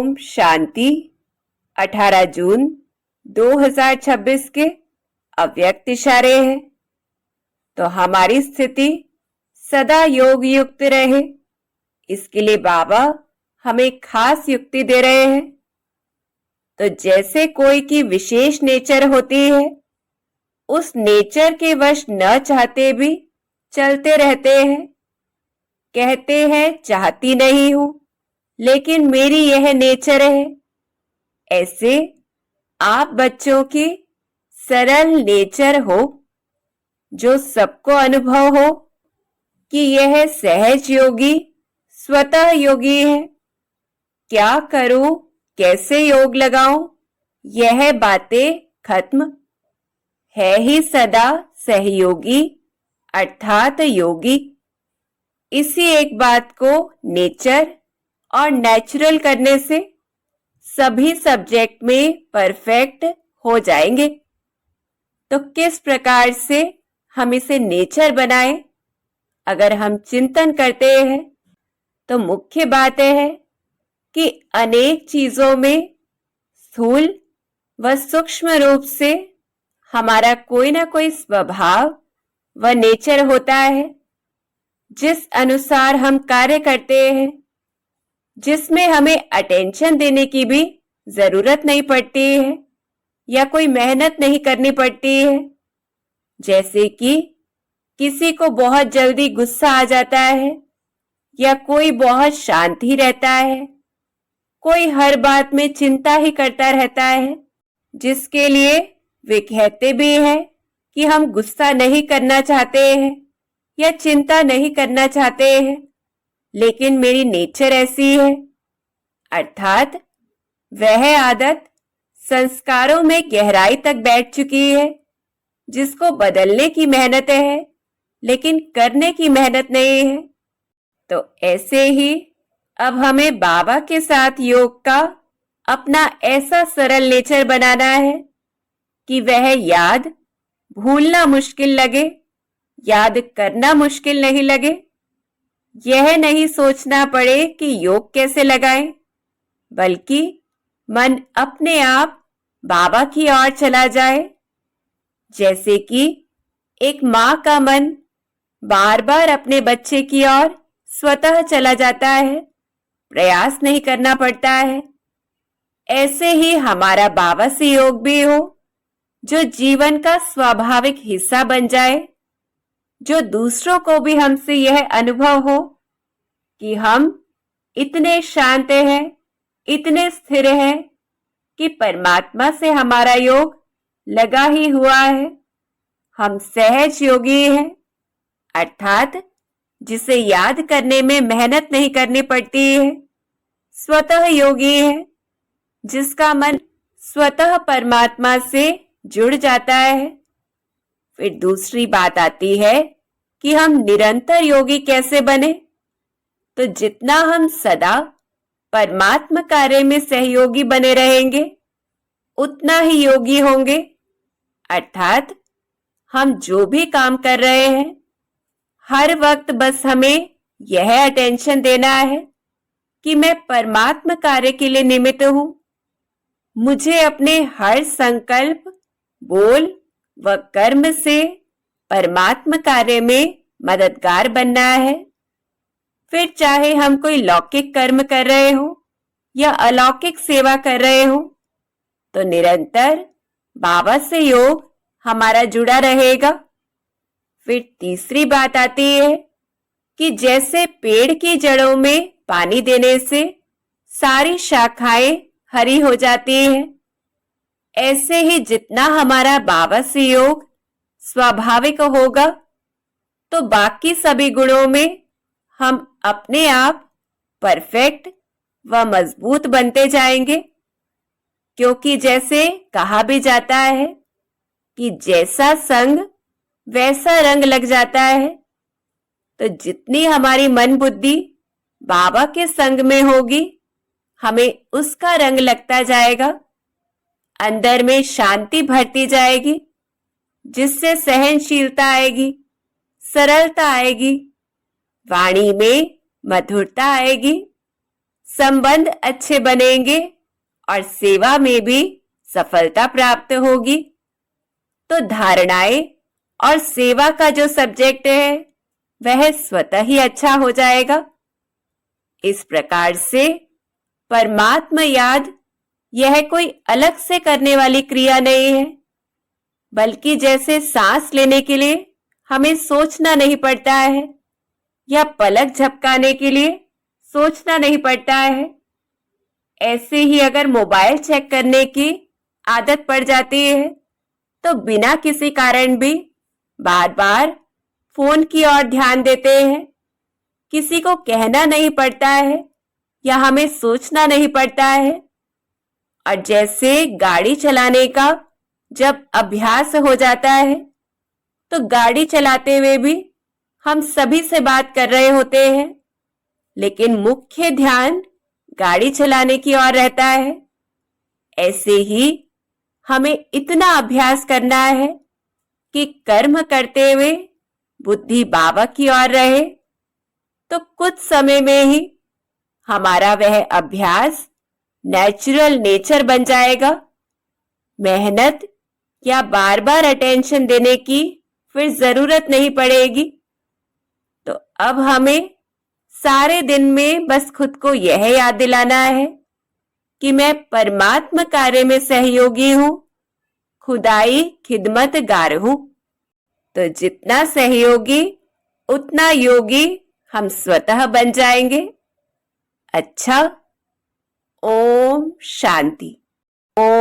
ओम शांति। 18 जून 2026 के अव्यक्त इशारे हैं तो हमारी स्थिति सदा योग युक्त रहे, इसके लिए बाबा हमें खास युक्ति दे रहे हैं। तो जैसे कोई की विशेष नेचर होती है, उस नेचर के वश न चाहते भी चलते रहते हैं। कहते हैं चाहती नहीं हूं, लेकिन मेरी यह नेचर है। ऐसे आप बच्चों की सरल नेचर हो, जो सबको अनुभव हो कि यह सहज योगी स्वतः योगी है। क्या करूं, कैसे योग लगाऊं, यह बातें खत्म है ही सदा सहयोगी अर्थात योगी। इसी एक बात को नेचर और नेचुरल करने से सभी सब्जेक्ट में परफेक्ट हो जाएंगे। तो किस प्रकार से हम इसे नेचर बनाएं? अगर हम चिंतन करते हैं तो मुख्य बात है कि अनेक चीजों में स्थूल व सूक्ष्म रूप से हमारा कोई ना कोई स्वभाव व नेचर होता है, जिस अनुसार हम कार्य करते हैं, जिसमें हमें अटेंशन देने की भी जरूरत नहीं पड़ती है या कोई मेहनत नहीं करनी पड़ती है। जैसे कि किसी को बहुत जल्दी गुस्सा आ जाता है या कोई बहुत शांत ही रहता है, कोई हर बात में चिंता ही करता रहता है, जिसके लिए वे कहते भी हैं कि हम गुस्सा नहीं करना चाहते हैं या चिंता नहीं करना चाहते हैं, लेकिन मेरी नेचर ऐसी है। अर्थात वह आदत संस्कारों में गहराई तक बैठ चुकी है, जिसको बदलने की मेहनत है लेकिन करने की मेहनत नहीं है। तो ऐसे ही अब हमें बाबा के साथ योग का अपना ऐसा सरल नेचर बनाना है कि वह याद भूलना मुश्किल लगे, याद करना मुश्किल नहीं लगे। यह नहीं सोचना पड़े कि योग कैसे लगाएं, बल्कि मन अपने आप बाबा की ओर चला जाए। जैसे कि एक माँ का मन बार बार अपने बच्चे की ओर स्वतः चला जाता है, प्रयास नहीं करना पड़ता है। ऐसे ही हमारा बाबा से योग भी हो, जो जीवन का स्वाभाविक हिस्सा बन जाए, जो दूसरों को भी हमसे यह अनुभव हो कि हम इतने शांत हैं, इतने स्थिर हैं कि परमात्मा से हमारा योग लगा ही हुआ है। हम सहज योगी हैं, अर्थात जिसे याद करने में मेहनत नहीं करनी पड़ती है। स्वतः योगी है, जिसका मन स्वतः परमात्मा से जुड़ जाता है। फिर दूसरी बात आती है कि हम निरंतर योगी कैसे बने। तो जितना हम सदा परमात्मा कार्य में सहयोगी बने रहेंगे, उतना ही योगी होंगे। अर्थात हम जो भी काम कर रहे हैं, हर वक्त बस हमें यह अटेंशन देना है कि मैं परमात्मा कार्य के लिए निमित्त हूं। मुझे अपने हर संकल्प, बोल व कर्म से परमात्मा कार्य में मददगार बनना है। फिर चाहे हम कोई लौकिक कर्म कर रहे हो या अलौकिक सेवा कर रहे हो, तो निरंतर बाबा से योग हमारा जुड़ा रहेगा। फिर तीसरी बात आती है कि जैसे पेड़ की जड़ों में पानी देने से सारी शाखाएं हरी हो जाती हैं, ऐसे ही जितना हमारा बाबा से योग स्वाभाविक होगा, तो बाकी सभी गुणों में हम अपने आप परफेक्ट व मजबूत बनते जाएंगे। क्योंकि जैसे कहा भी जाता है कि जैसा संग वैसा रंग लग जाता है। तो जितनी हमारी मन बुद्धि बाबा के संग में होगी, हमें उसका रंग लगता जाएगा। अंदर में शांति भरती जाएगी, जिससे सहनशीलता आएगी, सरलता आएगी, वाणी में मधुरता आएगी, संबंध अच्छे बनेंगे और सेवा में भी सफलता प्राप्त होगी। तो धारणाएं और सेवा का जो सब्जेक्ट है वह स्वतः ही अच्छा हो जाएगा। इस प्रकार से परमात्मा याद यह कोई अलग से करने वाली क्रिया नहीं है, बल्कि जैसे सांस लेने के लिए हमें सोचना नहीं पड़ता है या पलक झपकाने के लिए सोचना नहीं पड़ता है, ऐसे ही अगर मोबाइल चेक करने की आदत पड़ जाती है तो बिना किसी कारण भी बार बार फोन की ओर ध्यान देते हैं। किसी को कहना नहीं पड़ता है या हमें सोचना नहीं पड़ता है। और जैसे गाड़ी चलाने का जब अभ्यास हो जाता है तो गाड़ी चलाते हुए भी हम सभी से बात कर रहे होते हैं, लेकिन मुख्य ध्यान गाड़ी चलाने की ओर रहता है। ऐसे ही हमें इतना अभ्यास करना है कि कर्म करते हुए बुद्धि बाबा की ओर रहे, तो कुछ समय में ही हमारा वह अभ्यास नेचुरल नेचर बन जाएगा। मेहनत या बार बार अटेंशन देने की फिर जरूरत नहीं पड़ेगी। तो अब हमें सारे दिन में बस खुद को यह याद दिलाना है कि मैं परमात्मा कार्य में सहयोगी हूं, खुदाई खिदमतगार हूं। तो जितना सहयोगी उतना योगी हम स्वतः बन जाएंगे। अच्छा, ओम शांति। ओम